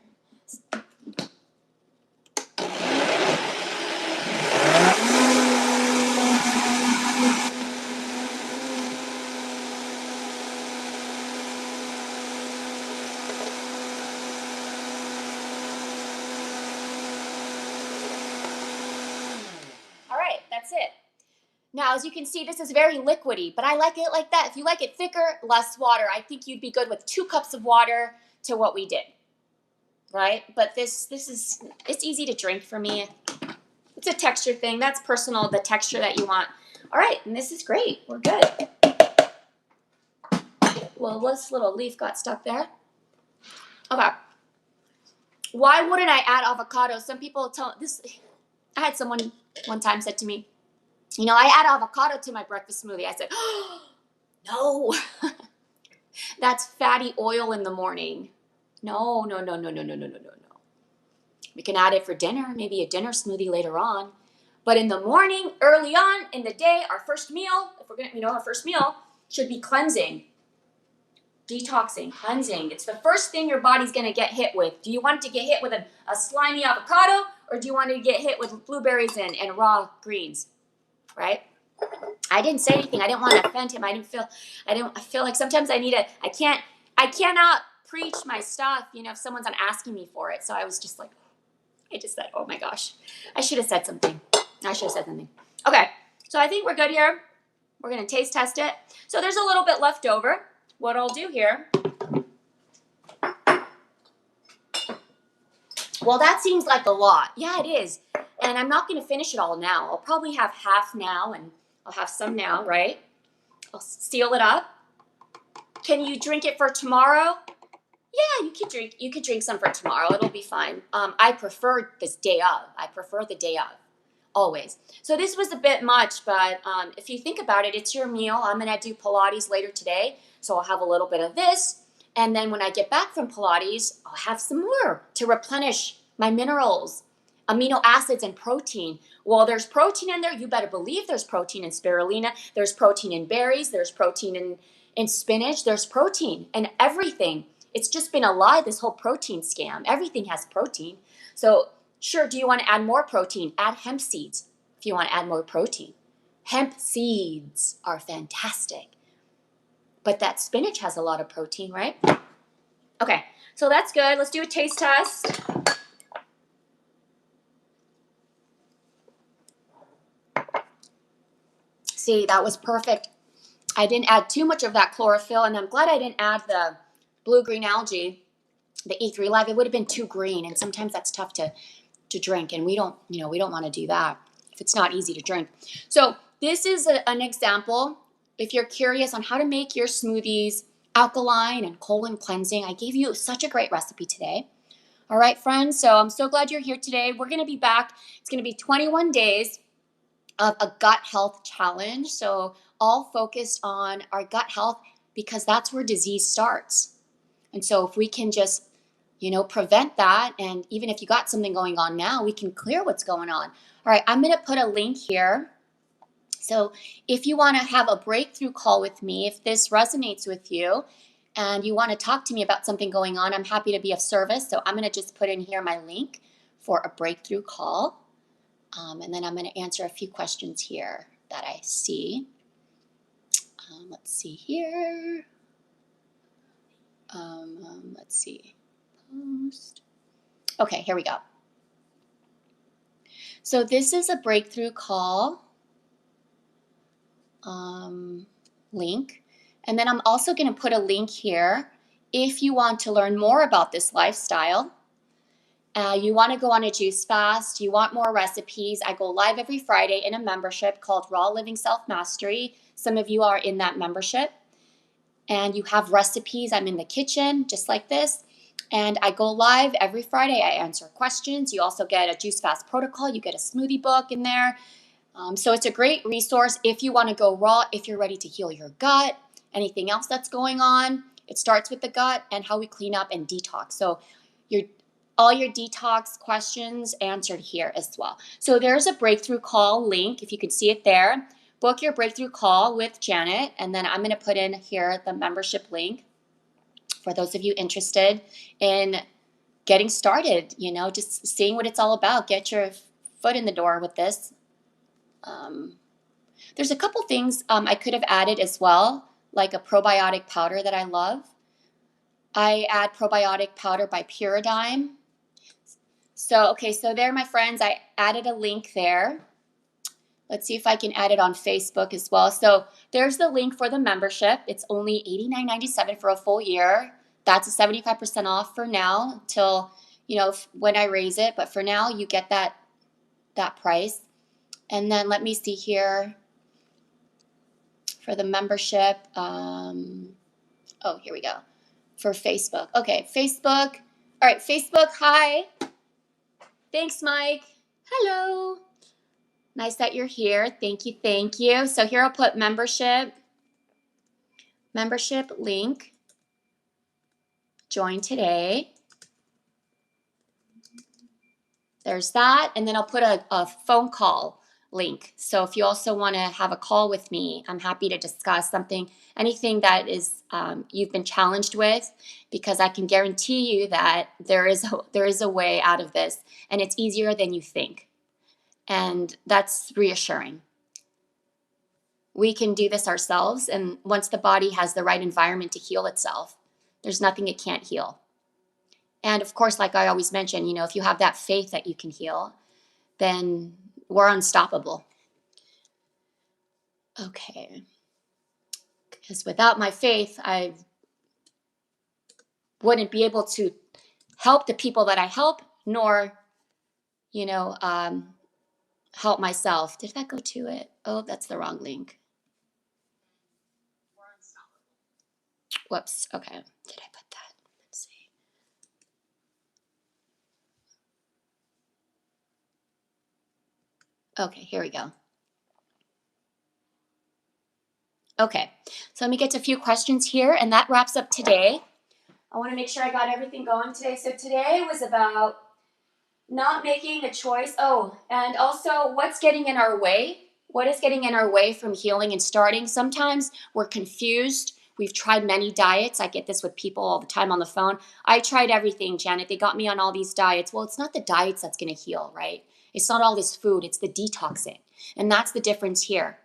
All right, that's it. Now, as you can see, this is very liquidy, but I like it like that. If you like it thicker, less water. I think you'd be good with 2 cups of water to what we did, right? But it's easy to drink for me. It's a texture thing. That's personal, the texture that you want. All right, and this is great. We're good. Well, this little leaf got stuck there. Okay. Why wouldn't I add avocado? Some people tell this. I had someone one time said to me, you know, I add avocado to my breakfast smoothie. I said, oh, no. That's fatty oil in the morning. No. We can add it for dinner, maybe a dinner smoothie later on. But in the morning, early on in the day, our first meal, if we're going to, our first meal should be cleansing, detoxing, cleansing. It's the first thing your body's going to get hit with. Do you want to get hit with a slimy avocado, or do you want to get hit with blueberries and raw greens, right? I didn't say anything. I didn't want to offend him. I feel like sometimes I cannot preach my stuff, if someone's not asking me for it. So I was just like, I just said, oh my gosh, I should have said something. Okay, so I think we're good here. We're going to taste test it. So there's a little bit left over. What I'll do here, well, that seems like a lot. Yeah, it is. And I'm not going to finish it all now. I'll probably have half now, and I'll have some now, right? I'll seal it up. Can you drink it for tomorrow? Yeah, you could drink some for tomorrow. It'll be fine. I prefer this day of. I prefer the day of, always. So this was a bit much, but if you think about it, it's your meal. I'm going to do Pilates later today, so I'll have a little bit of this. And then when I get back from Pilates, I'll have some more to replenish my minerals, amino acids, and protein. Well, there's protein in there. You better believe there's protein in spirulina. There's protein in berries. There's protein In spinach, there's protein and everything. It's just been a lie, this whole protein scam. Everything has protein. So, sure, do you want to add more protein? Add hemp seeds if you want to add more protein. Hemp seeds are fantastic. But that spinach has a lot of protein, right? Okay, so that's good. Let's do a taste test. See, that was perfect. I didn't add too much of that chlorophyll, and I'm glad I didn't add the blue-green algae, the E3 Live. It would have been too green, and sometimes that's tough to drink, and we don't want to do that if it's not easy to drink. So this is an example. If you're curious on how to make your smoothies alkaline and colon cleansing, I gave you such a great recipe today. All right, friends, so I'm so glad you're here today. We're going to be back. It's going to be 21 days of a gut health challenge. So all focused on our gut health because that's where disease starts. And so if we can just, prevent that, and even if you got something going on now, we can clear what's going on. All right, I'm going to put a link here. So if you want to have a breakthrough call with me, if this resonates with you and you want to talk to me about something going on, I'm happy to be of service. So I'm going to just put in here my link for a breakthrough call. And then I'm going to answer a few questions here that I see. Let's see here. Let's see. Post. Okay, here we go. So this is a breakthrough call link. And then I'm also going to put a link here if you want to learn more about this lifestyle. You want to go on a juice fast, you want more recipes. I go live every Friday in a membership called Raw Living Self-Mastery. Some of you are in that membership. And you have recipes. I'm in the kitchen, just like this. And I go live every Friday. I answer questions. You also get a juice fast protocol. You get a smoothie book in there. So it's a great resource if you want to go raw, if you're ready to heal your gut, anything else that's going on. It starts with the gut and how we clean up and detox. So all your detox questions answered here as well. So there's a breakthrough call link, if you could see it there. Book your breakthrough call with Janet, and then I'm going to put in here the membership link for those of you interested in getting started, just seeing what it's all about. Get your foot in the door with this. There's a couple things I could have added as well, like a probiotic powder that I love. I add probiotic powder by Puradyme. So there, my friends, I added a link there. Let's see if I can add it on Facebook as well. So there's the link for the membership. It's only $89.97 for a full year. That's a 75% off for now till, when I raise it. But for now, you get that price. And then let me see here for the membership. Here we go. For Facebook. Okay, Facebook. All right, Facebook, hi. Thanks, Mike. Hello. Nice that you're here. Thank you, thank you. So here I'll put membership link. Join today. There's that. And then I'll put a phone call link. So if you also want to have a call with me, I'm happy to discuss anything that is you've been challenged with, because I can guarantee you that there is a way out of this, and it's easier than you think. And that's reassuring. We can do this ourselves, and once the body has the right environment to heal itself, there's nothing it can't heal. And of course, like I always mention, if you have that faith that you can heal, then we're unstoppable. Okay. Because without my faith, I wouldn't be able to help the people that I help, nor, help myself. Did that go to it? Oh, that's the wrong link. Whoops. Okay. Did I put that? Let's see. Okay, here we go. Okay, so let me get to a few questions here, and that wraps up today. I want to make sure I got everything going today. So today was about not making a choice. Oh, and also what's getting in our way? What is getting in our way from healing and starting? Sometimes we're confused. We've tried many diets. I get this with people all the time on the phone. I tried everything, Janet. They got me on all these diets. Well, it's not the diets that's going to heal, right? It's not all this food. It's the detoxing. And that's the difference here.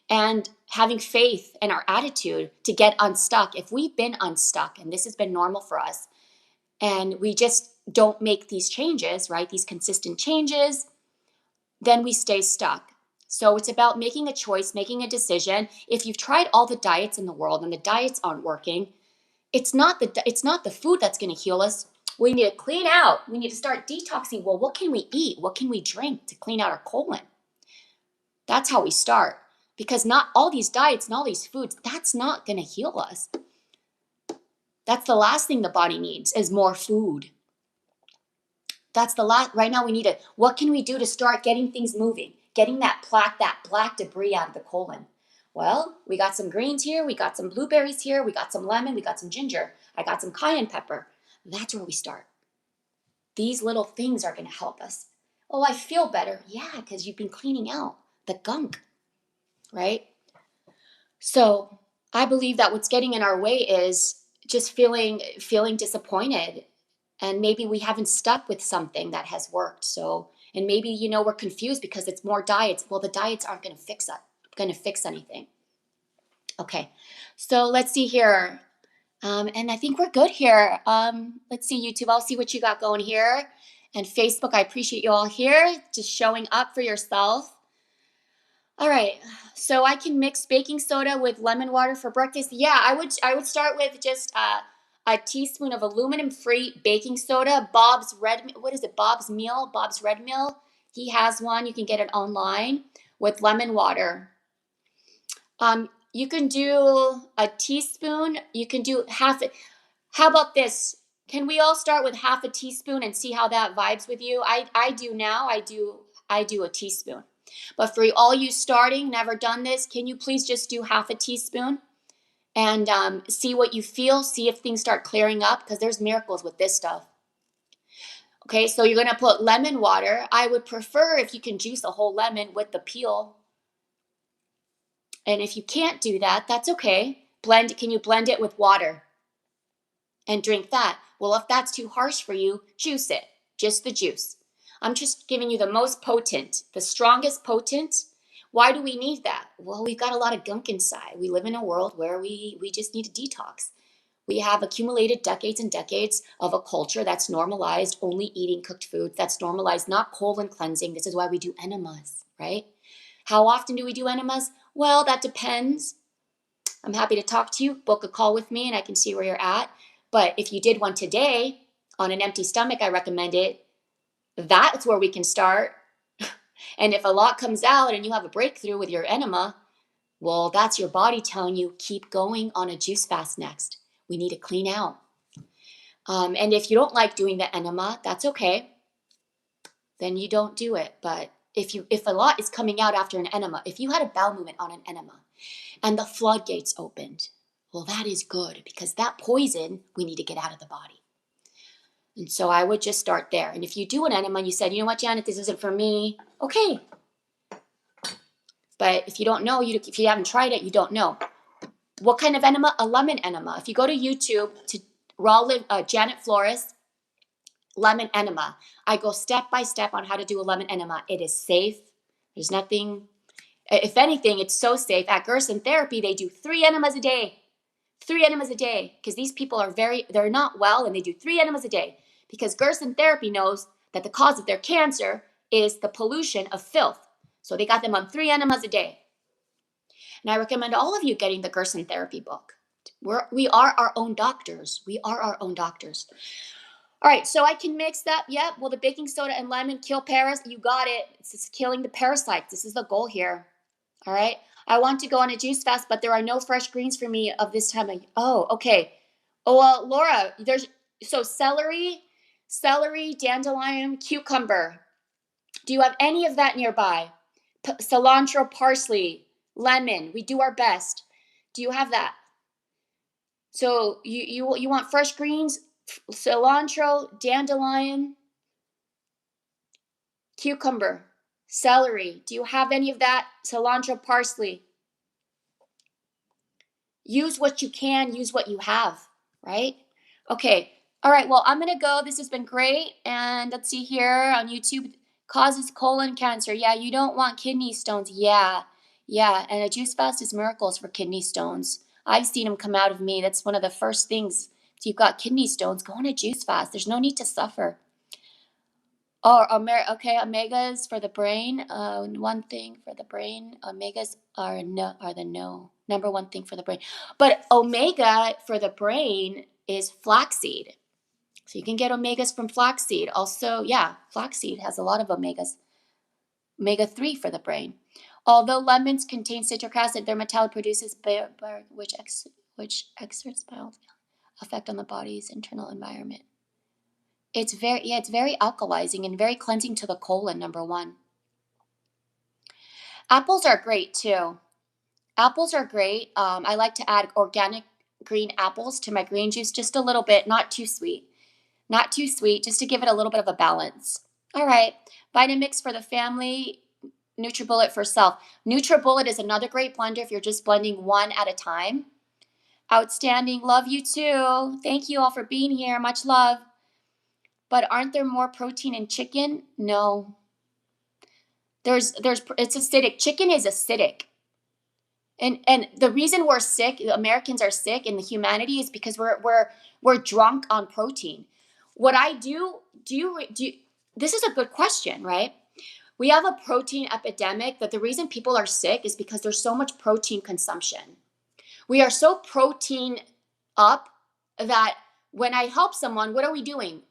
And having faith in our attitude to get unstuck. If we've been unstuck and this has been normal for us, and we just don't make these changes, right? These consistent changes, then we stay stuck. So it's about making a choice, making a decision. If you've tried all the diets in the world and the diets aren't working, it's not the food that's going to heal us. We need to clean out. We need to start detoxing. Well, what can we eat? What can we drink to clean out our colon? That's how we start. Because not all these diets and all these foods, that's not going to heal us. That's the last thing the body needs is more food. That's the last. Right now we need it. What can we do to start getting things moving? Getting that plaque, that black debris out of the colon. Well, we got some greens here. We got some blueberries here. We got some lemon. We got some ginger. I got some cayenne pepper. That's where we start. These little things are going to help us. Oh, I feel better. Yeah, because you've been cleaning out the gunk, right? So I believe that what's getting in our way is just feeling disappointed. And maybe we haven't stuck with something that has worked. So, and maybe, we're confused because it's more diets. Well, the diets aren't going to fix anything. Okay. So let's see here. And I think we're good here. Let's see, YouTube. I'll see what you got going here. And Facebook, I appreciate you all here, just showing up for yourself. All right, so I can mix baking soda with lemon water for breakfast. Yeah, I would start with just a teaspoon of aluminum-free baking soda. Bob's Red Mill. He has one. You can get it online with lemon water. You can do a teaspoon. You can do half. How about this? Can we all start with half a teaspoon and see how that vibes with you? I do now. I do a teaspoon. But for all you starting, never done this, can you please just do half a teaspoon and see what you feel, see if things start clearing up, because there's miracles with this stuff. Okay, so you're going to put lemon water. I would prefer if you can juice a whole lemon with the peel. And if you can't do that, that's okay. Can you blend it with water and drink that? Well, if that's too harsh for you, juice it, just the juice. I'm just giving you the most potent, the strongest potent. Why do we need that? Well, we've got a lot of gunk inside. We live in a world where we just need a detox. We have accumulated decades and decades of a culture that's normalized only eating cooked foods, that's normalized not colon cleansing. This is why we do enemas, right? How often do we do enemas? Well, that depends. I'm happy to talk to you. Book a call with me and I can see where you're at. But if you did one today on an empty stomach, I recommend it. That's where we can start. And if a lot comes out and you have a breakthrough with your enema, well, that's your body telling you, keep going on a juice fast next. We need to clean out. And if you don't like doing the enema, that's okay. Then you don't do it. But if a lot is coming out after an enema, if you had a bowel movement on an enema and the floodgates opened, well, that is good because that poison we need to get out of the body. And so I would just start there. And if you do an enema and you said, you know what, Janet, this isn't for me, okay. But if you don't know, if you haven't tried it, you don't know. What kind of enema? A lemon enema. If you go to YouTube to Janet Flores, lemon enema, I go step by step on how to do a lemon enema. It is safe. There's nothing. If anything, it's so safe. At Gerson Therapy, they do 3 enemas a day. 3 enemas a day. Because these people they're not well and they do 3 enemas a day. Because Gerson Therapy knows that the cause of their cancer is the pollution of filth. So they got them on 3 enemas a day. And I recommend all of you getting the Gerson Therapy book. We are our own doctors. We are our own doctors. All right, so I can mix that. Yep, well, the baking soda and lemon kill you got it. It's just killing the parasites. This is the goal here. All right. I want to go on a juice fast, but there are no fresh greens for me of this time. Oh, okay. Oh, well, Laura, so celery, dandelion, cucumber. Do you have any of that nearby? Cilantro, parsley, lemon. We do our best. Do you have that? So you want fresh greens, cilantro, dandelion, cucumber, celery. Do you have any of that? Cilantro, parsley. use what you can, use what you have, right? Okay. All right. Well, I'm going to go. This has been great. And let's see here on YouTube, causes colon cancer. Yeah, you don't want kidney stones. Yeah. Yeah. And a juice fast is miracles for kidney stones. I've seen them come out of me. That's one of the first things. If you've got kidney stones, go on a juice fast. There's no need to suffer. Oh, okay, omegas for the brain. One thing for the brain. Omegas are the number one thing for the brain. But omega for the brain is flaxseed. So you can get omegas from flaxseed. Also, yeah, flaxseed has a lot of omegas. Omega-3 for the brain. Although lemons contain citric acid, their metallic produces which exerts effect on the body's internal environment. It's very alkalizing and very cleansing to the colon, number one. Apples are great too. Apples are great. I like to add organic green apples to my green juice, just a little bit, not too sweet. Not too sweet, just to give it a little bit of a balance. All right, Vitamix for the family, NutriBullet for self. NutriBullet is another great blender if you're just blending one at a time. Outstanding. Love you too. Thank you all for being here. Much love. But aren't there more protein in chicken? No. It's acidic. Chicken is acidic. And the reason we're sick, Americans are sick, and the humanity is because we're drunk on protein. What I do this is a good question, right? We have a protein epidemic, that the reason people are sick is because there's so much protein consumption. We are so protein up that when I help someone, what are we doing?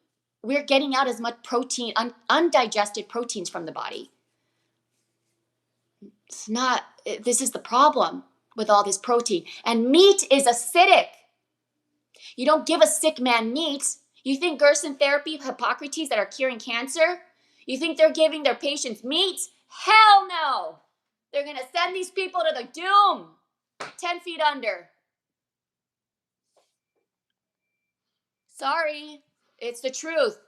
We're getting out as much protein, undigested proteins from the body. This is the problem with all this protein. And meat is acidic. You don't give a sick man meat. You think Gerson therapy, Hippocrates that are curing cancer, you think they're giving their patients meat? Hell no. They're going to send these people to the doom. 10 feet under. Sorry. It's the truth.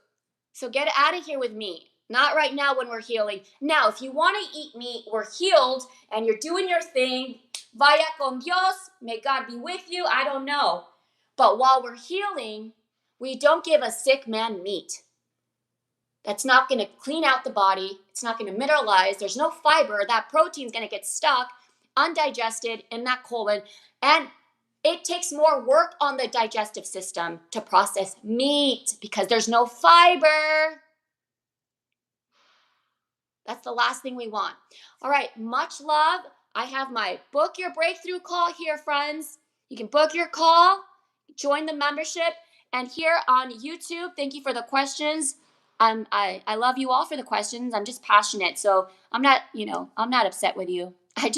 So get out of here with meat. Not right now when we're healing. Now, if you want to eat meat, we're healed, and you're doing your thing. Vaya con Dios. May God be with you. I don't know. But while we're healing, we don't give a sick man meat. That's not going to clean out the body. It's not going to mineralize. There's no fiber. That protein's going to get stuck, undigested in that colon. And it takes more work on the digestive system to process meat because there's no fiber. That's the last thing we want. All right, much love. I have my Book Your Breakthrough call here, friends. You can book your call, join the membership, and here on YouTube, thank you for the questions. I love you all for the questions. I'm just passionate, so I'm not upset with you. I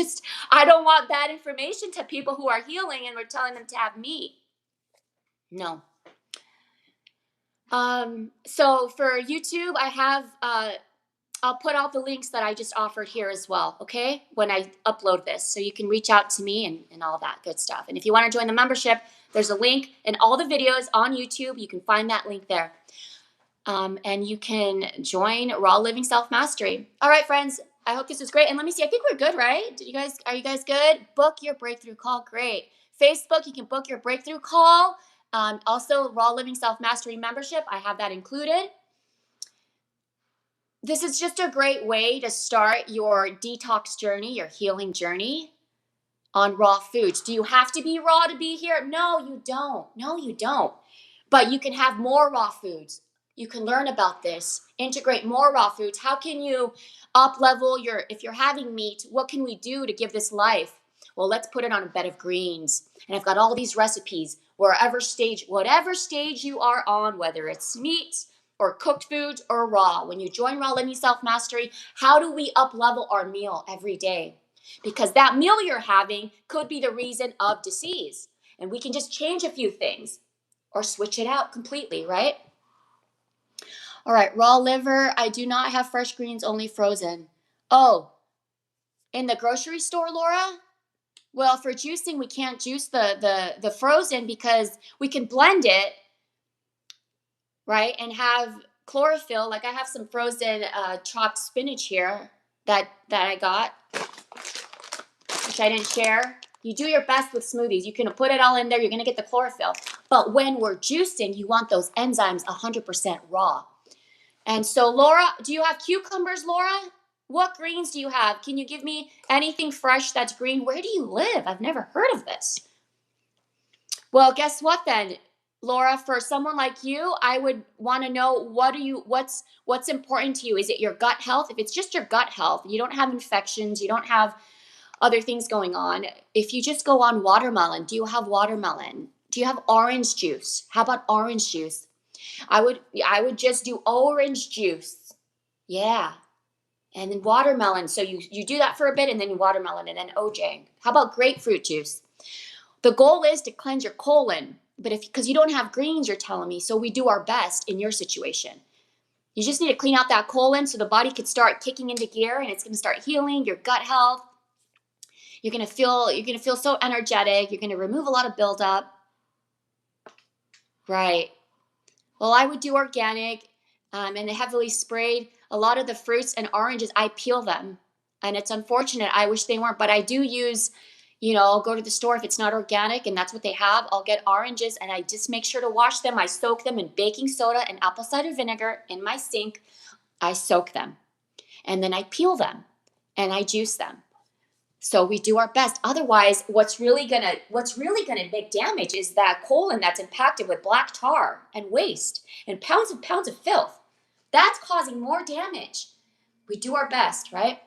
don't want bad information to people who are healing and we're telling them to have meat. No. So for YouTube, I have I'll put out the links that I just offered here as well, okay? When I upload this, so you can reach out to me and all that good stuff. And if you want to join the membership, there's a link in all the videos on YouTube. You can find that link there. And you can join Raw Living Self-Mastery. All right, friends, I hope this was great. And let me see, I think we're good, right? Are you guys good? Book your breakthrough call, great. Facebook, you can book your breakthrough call. Also, Raw Living Self-Mastery membership, I have that included. This is just a great way to start your detox journey, your healing journey on raw foods. Do you have to be raw to be here? No, you don't. No, you don't. But you can have more raw foods. You can learn about this, integrate more raw foods. How can you up-level if you're having meat, what can we do to give this life? Well, let's put it on a bed of greens. And I've got all these recipes, whatever stage you are on, whether it's meat or cooked foods or raw. When you join Raw Living Self-Mastery, how do we up-level our meal every day? Because that meal you're having could be the reason of disease. And we can just change a few things or switch it out completely, right? All right, raw liver. I do not have fresh greens, only frozen. Oh, in the grocery store, Laura? Well, for juicing, we can't juice the frozen because we can blend it, right? And have chlorophyll. Like I have some frozen chopped spinach here that I got, which I didn't share. You do your best with smoothies. You can put it all in there. You're going to get the chlorophyll. But when we're juicing, you want those enzymes 100% raw. And so, Laura, do you have cucumbers, Laura? What greens do you have? Can you give me anything fresh that's green? Where do you live? I've never heard of this. Well, guess what then, Laura? For someone like you, I would want to know what's important to you. Is it your gut health? If it's just your gut health, you don't have infections, you don't have other things going on. If you just go on watermelon, do you have watermelon? Do you have orange juice? How about orange juice? I would just do orange juice. Yeah. And then watermelon. So you do that for a bit and then watermelon and then OJ. How about grapefruit juice? The goal is to cleanse your colon. But because you don't have greens, you're telling me, so we do our best in your situation. You just need to clean out that colon so the body could start kicking into gear and it's going to start healing your gut health. You're going to feel so energetic. You're going to remove a lot of buildup. Right. Well, I would do organic and heavily sprayed. A lot of the fruits and oranges, I peel them. And it's unfortunate. I wish they weren't. But I do use, I'll go to the store if it's not organic and that's what they have. I'll get oranges and I just make sure to wash them. I soak them in baking soda and apple cider vinegar in my sink. I soak them. And then I peel them and I juice them. So we do our best. Otherwise, what's really gonna make damage is that colon that's impacted with black tar and waste and pounds of filth. That's causing more damage. We do our best, right?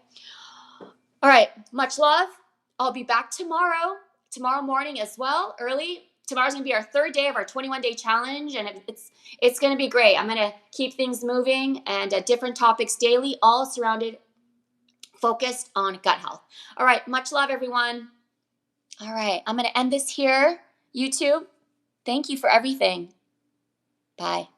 All right, much love. I'll be back tomorrow morning as well, early. Tomorrow's gonna be our third day of our 21-day challenge, and it's gonna be great. I'm gonna keep things moving and different topics daily, all focused on gut health. All right, much love, everyone. All right, I'm going to end this here. YouTube, thank you for everything. Bye.